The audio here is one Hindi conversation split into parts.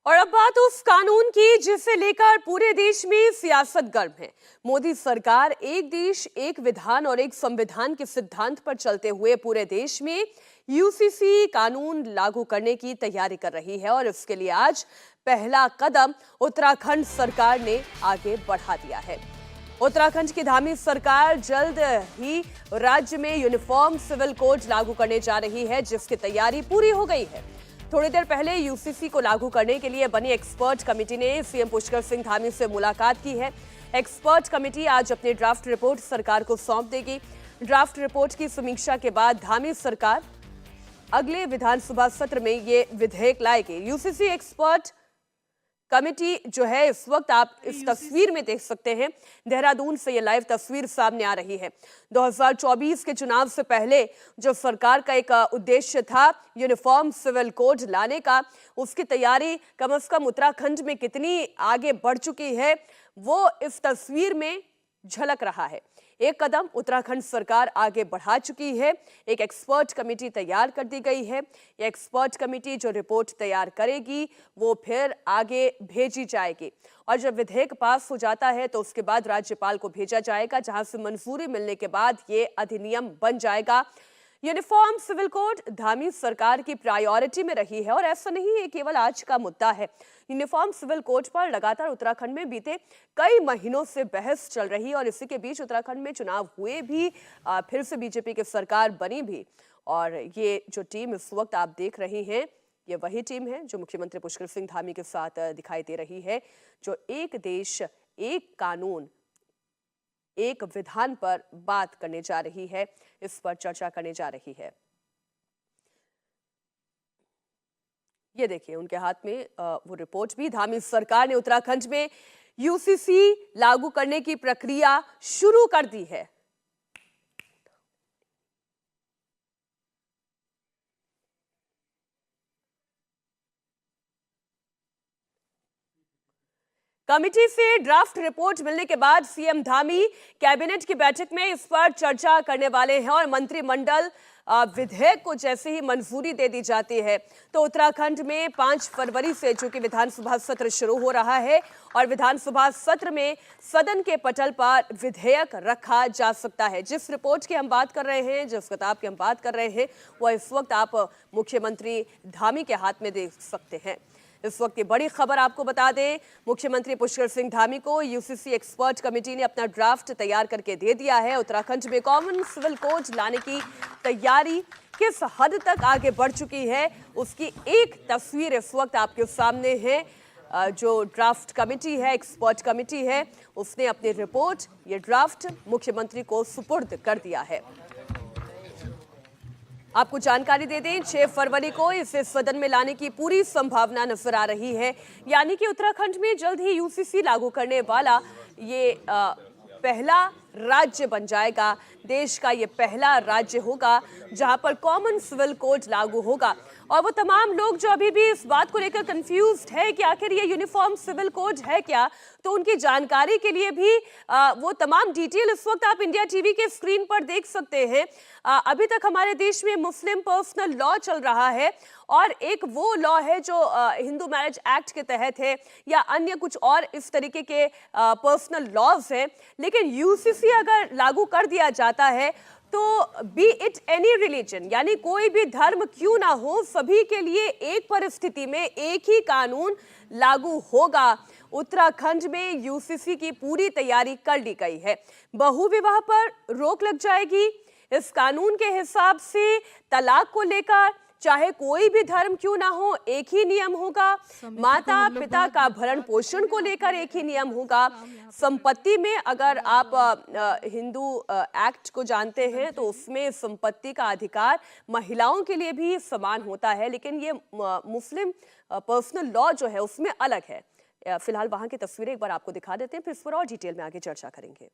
और अब बात उस कानून की जिसे लेकर पूरे देश में सियासत गर्म है। मोदी सरकार एक देश एक विधान और एक संविधान के सिद्धांत पर चलते हुए पूरे देश में यूसीसी कानून लागू करने की तैयारी कर रही है और इसके लिए आज पहला कदम उत्तराखंड सरकार ने आगे बढ़ा दिया है। उत्तराखंड की धामी सरकार जल्द ही राज्य में यूनिफॉर्म सिविल कोड लागू करने जा रही है, जिसकी तैयारी पूरी हो गई है। थोड़ी देर पहले यूसीसी को लागू करने के लिए बनी एक्सपर्ट कमेटी ने सीएम पुष्कर सिंह धामी से मुलाकात की है। एक्सपर्ट कमेटी आज अपनी ड्राफ्ट रिपोर्ट सरकार को सौंप देगी। ड्राफ्ट रिपोर्ट की समीक्षा के बाद धामी सरकार अगले विधानसभा सत्र में ये विधेयक लाएगी। यूसीसी एक्सपर्ट कमेटी जो है, इस वक्त आप इस तस्वीर में देख सकते हैं, देहरादून से ये लाइव तस्वीर सामने आ रही है। 2024 के चुनाव से पहले जो सरकार का एक उद्देश्य था यूनिफॉर्म सिविल कोड लाने का, उसकी तैयारी कम से कम उत्तराखंड में कितनी आगे बढ़ चुकी है वो इस तस्वीर में झलक रहा है। एक कदम उत्तराखंड सरकार आगे बढ़ा चुकी है। एक एक्सपर्ट कमेटी तैयार कर दी गई है। ये एक्सपर्ट कमेटी जो रिपोर्ट तैयार करेगी वो फिर आगे भेजी जाएगी और जब विधेयक पास हो जाता है तो उसके बाद राज्यपाल को भेजा जाएगा, जहां से मंजूरी मिलने के बाद ये अधिनियम बन जाएगा। यूनिफॉर्म सिविल कोड धामी सरकार की प्रायोरिटी में रही है और ऐसा नहीं है केवल आज का मुद्दा है। यूनिफॉर्म सिविल कोड पर लगातार उत्तराखंड में बीते कई महीनों से बहस चल रही और इसी के बीच उत्तराखंड में चुनाव हुए भी, फिर से बीजेपी की सरकार बनी भी। और ये जो टीम इस वक्त आप देख रहे हैं, ये वही टीम है जो मुख्यमंत्री पुष्कर सिंह धामी के साथ दिखाई दे रही है, जो एक देश एक कानून एक विधान पर बात करने जा रही है, इस पर चर्चा करने जा रही है। ये देखिए उनके हाथ में वो रिपोर्ट भी। धामी सरकार ने उत्तराखंड में यूसीसी लागू करने की प्रक्रिया शुरू कर दी है। कमेटी से ड्राफ्ट रिपोर्ट मिलने के बाद सीएम धामी कैबिनेट की बैठक में इस पर चर्चा करने वाले हैं और मंत्रिमंडल विधेयक को जैसे ही मंजूरी दे दी जाती है तो उत्तराखंड में 5 फरवरी से चूंकि विधानसभा सत्र शुरू हो रहा है और विधानसभा सत्र में सदन के पटल पर विधेयक रखा जा सकता है। जिस रिपोर्ट की हम बात कर रहे हैं, जिस किताब की हम बात कर रहे हैं, वो इस वक्त आप मुख्यमंत्री धामी के हाथ में देख सकते हैं। इस वक्त की बड़ी खबर आपको बता दें, मुख्यमंत्री पुष्कर सिंह धामी को यूसीसी एक्सपर्ट कमेटी ने अपना ड्राफ्ट तैयार करके दे दिया है। उत्तराखंड में कॉमन सिविल कोड लाने की तैयारी किस हद तक आगे बढ़ चुकी है उसकी एक तस्वीर इस वक्त आपके सामने है। जो ड्राफ्ट कमेटी है, एक्सपर्ट कमेटी है, उसने अपनी रिपोर्ट, ये ड्राफ्ट मुख्यमंत्री को सुपुर्द कर दिया है। आपको जानकारी दे दें, 6 फरवरी को इसे सदन में लाने की पूरी संभावना नजर आ रही है, यानी कि उत्तराखंड में जल्द ही यूसीसी लागू करने वाला ये पहला राज्य बन जाएगा। देश का ये पहला राज्य होगा जहां पर कॉमन सिविल कोड लागू होगा। और वो तमाम लोग जो अभी भी इस बात को लेकर कंफ्यूज्ड है कि आखिर ये यूनिफॉर्म सिविल कोड है क्या, तो उनकी जानकारी के लिए भी वो तमाम डिटेल इस वक्त आप इंडिया टीवी के स्क्रीन पर देख सकते हैं। अभी तक हमारे देश में मुस्लिम पर्सनल लॉ चल रहा है और एक वो लॉ है जो हिंदू मैरिज एक्ट के तहत है या अन्य कुछ और इस तरीके के पर्सनल लॉज हैं। लेकिन यूसीसी अगर लागू कर दिया जाता है तो बी इट एनी रिलीजन, यानी कोई भी धर्म क्यों ना हो, सभी के लिए एक परिस्थिति में एक ही कानून लागू होगा। उत्तराखंड में यूसीसी की पूरी तैयारी कर ली गई है। बहुविवाह पर रोक लग जाएगी। इस कानून के हिसाब से तलाक को लेकर चाहे कोई भी धर्म क्यों ना हो, एक ही नियम होगा। माता पिता का भरण पोषण को लेकर एक ही नियम होगा। संपत्ति में अगर आप हिंदू एक्ट को जानते हैं तो उसमें संपत्ति का अधिकार महिलाओं के लिए भी समान होता है, लेकिन ये मुस्लिम पर्सनल लॉ जो है उसमें अलग है। फिलहाल वहां की तस्वीरें एक बार आपको दिखा देते हैं, फिर इस पर और डिटेल में आगे चर्चा करेंगे।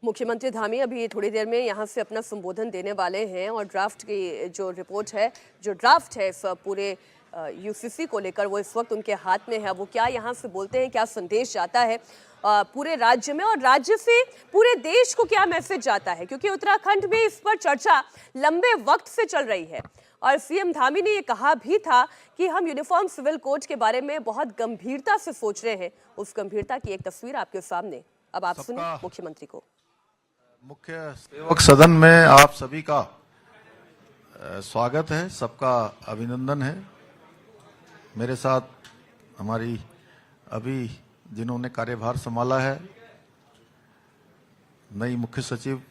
मुख्यमंत्री धामी अभी थोड़ी देर में यहां से अपना संबोधन देने वाले हैं और ड्राफ्ट की जो रिपोर्ट है, जो ड्राफ्ट है इस पूरे यूसीसी को लेकर वो इस वक्त उनके हाथ में है। वो क्या यहाँ से बोलते हैं, क्या संदेश जाता है पूरे राज्य में और राज्य से पूरे देश को क्या मैसेज जाता है, क्योंकि उत्तराखंड में इस पर चर्चा लंबे वक्त से चल रही है और सीएम धामी ने ये कहा भी था कि हम यूनिफॉर्म सिविल कोड के बारे में बहुत गंभीरता से सोच रहे हैं। उस गंभीरता की एक तस्वीर आपके सामने, अब आप सुनिए मुख्यमंत्री को। मुख्य सेवक सदन में आप सभी का स्वागत है, सबका अभिनंदन है। मेरे साथ हमारी अभी जिन्होंने कार्यभार संभाला है नई मुख्य सचिव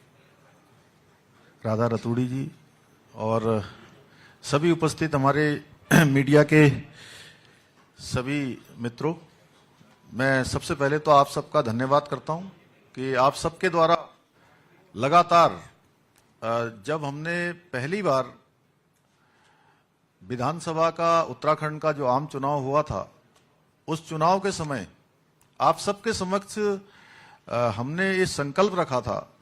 राधा रतूड़ी जी और सभी उपस्थित हमारे मीडिया के सभी मित्रों, मैं सबसे पहले तो आप सबका धन्यवाद करता हूं कि आप सबके द्वारा लगातार जब हमने पहली बार विधानसभा का उत्तराखंड का जो आम चुनाव हुआ था, उस चुनाव के समय आप सबके समक्ष हमने ये संकल्प रखा था,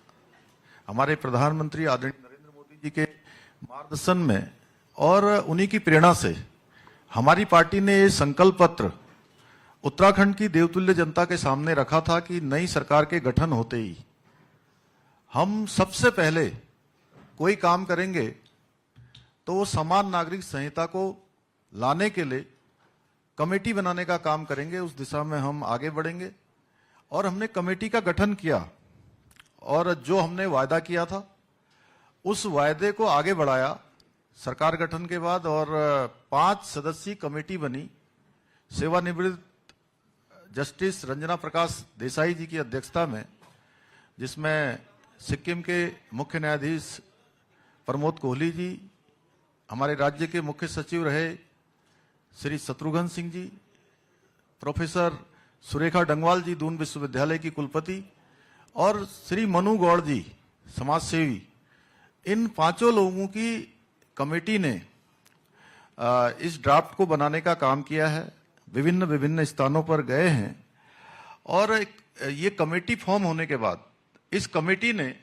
हमारे प्रधानमंत्री आदरणीय नरेंद्र मोदी जी के मार्गदर्शन में और उन्हीं की प्रेरणा से हमारी पार्टी ने ये संकल्प पत्र उत्तराखंड की देवतुल्य जनता के सामने रखा था कि नई सरकार के गठन होते ही हम सबसे पहले कोई काम करेंगे तो वो समान नागरिक संहिता को लाने के लिए कमेटी बनाने का काम करेंगे। उस दिशा में हम आगे बढ़ेंगे और हमने कमेटी का गठन किया और जो हमने वायदा किया था उस वायदे को आगे बढ़ाया सरकार गठन के बाद और 5 सदस्यीय कमेटी बनी। सेवानिवृत्त जस्टिस रंजना प्रकाश देसाई जी की अध्यक्षता में, जिसमें सिक्किम के मुख्य न्यायाधीश प्रमोद कोहली जी, हमारे राज्य के मुख्य सचिव रहे श्री शत्रुघ्न सिंह जी, प्रोफेसर सुरेखा डंगवाल जी दून विश्वविद्यालय की कुलपति और श्री मनु गौड़ जी समाजसेवी, इन 5 लोगों की कमेटी ने इस ड्राफ्ट को बनाने का काम किया है। विभिन्न विभिन्न स्थानों पर गए हैं और ये कमेटी फॉर्म होने के बाद इस कमेटी ने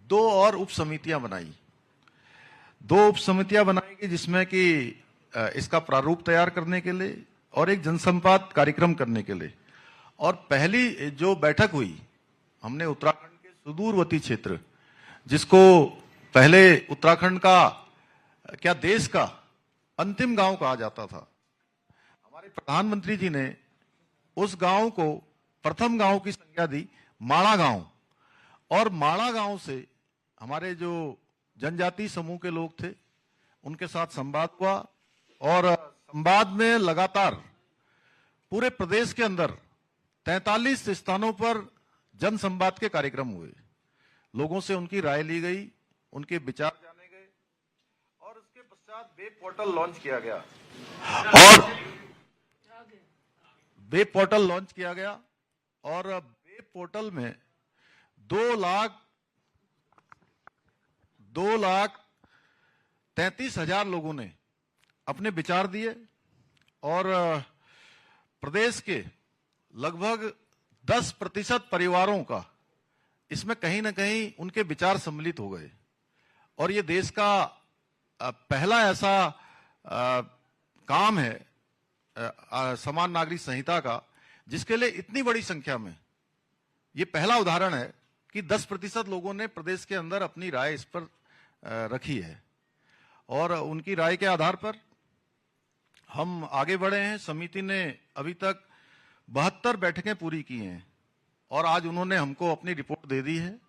2 और उप समितियां बनाई। 2 उप समितियां बनाएगी जिसमें कि इसका प्रारूप तैयार करने के लिए और एक जनसंवाद कार्यक्रम करने के लिए। और पहली जो बैठक हुई, हमने उत्तराखंड के सुदूरवर्ती क्षेत्र, जिसको पहले उत्तराखंड का क्या देश का अंतिम गांव कहा जाता था, हमारे प्रधानमंत्री जी ने उस गांव को प्रथम गांव की संज्ञा दी माणा गांव। और माणा गांव से हमारे जो जनजातीय समूह के लोग थे उनके साथ संवाद हुआ और संवाद में लगातार पूरे प्रदेश के अंदर 43 स्थानों पर जन संवाद के कार्यक्रम हुए। लोगों से उनकी राय ली गई, उनके विचार जाने गए और उसके पश्चात वेब पोर्टल लॉन्च किया गया और वेब पोर्टल में 2,33,000 लोगों ने अपने विचार दिए और प्रदेश के लगभग 10% परिवारों का इसमें कहीं ना कहीं उनके विचार सम्मिलित हो गए। और ये देश का पहला ऐसा काम है समान नागरिक संहिता का, जिसके लिए इतनी बड़ी संख्या में, ये पहला उदाहरण है कि 10% लोगों ने प्रदेश के अंदर अपनी राय इस पर रखी है और उनकी राय के आधार पर हम आगे बढ़े हैं। समिति ने अभी तक 72 बैठकें पूरी की हैं और आज उन्होंने हमको अपनी रिपोर्ट दे दी है।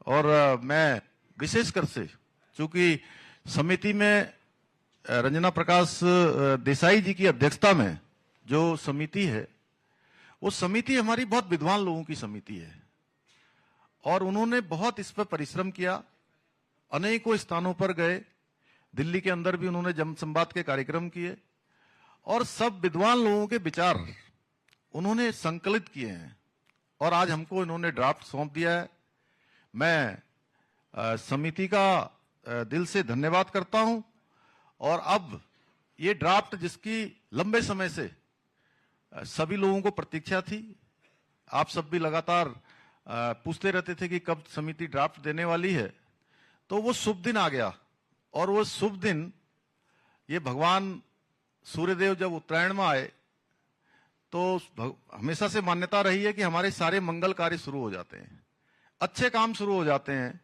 और मैं विशेषकर से, चूंकि समिति में रंजना प्रकाश देसाई जी की अध्यक्षता में जो समिति है, वो समिति हमारी बहुत विद्वान लोगों की समिति है और उन्होंने बहुत इस पर परिश्रम किया। अनेकों स्थानों पर गए, दिल्ली के अंदर भी उन्होंने जनसंवाद के कार्यक्रम किए और सब विद्वान लोगों के विचार उन्होंने संकलित किए हैं और आज हमको इन्होंने ड्राफ्ट सौंप दिया है। मैं समिति का दिल से धन्यवाद करता हूं और अब ये ड्राफ्ट, जिसकी लंबे समय से सभी लोगों को प्रतीक्षा थी, आप सब भी लगातार पूछते रहते थे कि कब समिति ड्राफ्ट देने वाली है, तो वो शुभ दिन आ गया। और वो शुभ दिन ये भगवान सूर्यदेव जब उत्तरायण में आए तो हमेशा से मान्यता रही है कि हमारे सारे मंगल कार्य शुरू हो जाते हैं, अच्छे काम शुरू हो जाते हैं,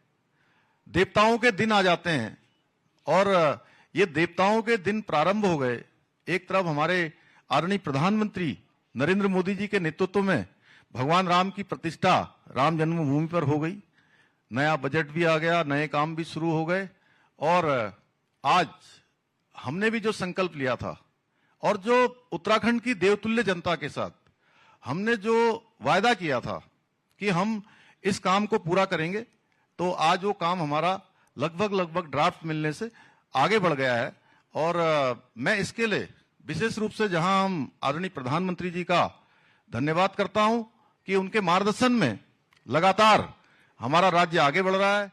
देवताओं के दिन आ जाते हैं। और ये देवताओं के दिन प्रारंभ हो गए। एक तरफ हमारे आदरणीय प्रधानमंत्री नरेंद्र मोदी जी के नेतृत्व में भगवान राम की प्रतिष्ठा राम जन्मभूमि पर हो गई, नया बजट भी आ गया, नए काम भी शुरू हो गए। और आज हमने भी जो संकल्प लिया था और जो उत्तराखंड की देवतुल्य जनता के साथ हमने जो वायदा किया था कि हम इस काम को पूरा करेंगे, तो आज वो काम हमारा लगभग ड्राफ्ट मिलने से आगे बढ़ गया है। और मैं इसके लिए विशेष रूप से जहां हम आदरणीय प्रधानमंत्री जी का धन्यवाद करता हूं कि उनके मार्गदर्शन में लगातार हमारा राज्य आगे बढ़ रहा है।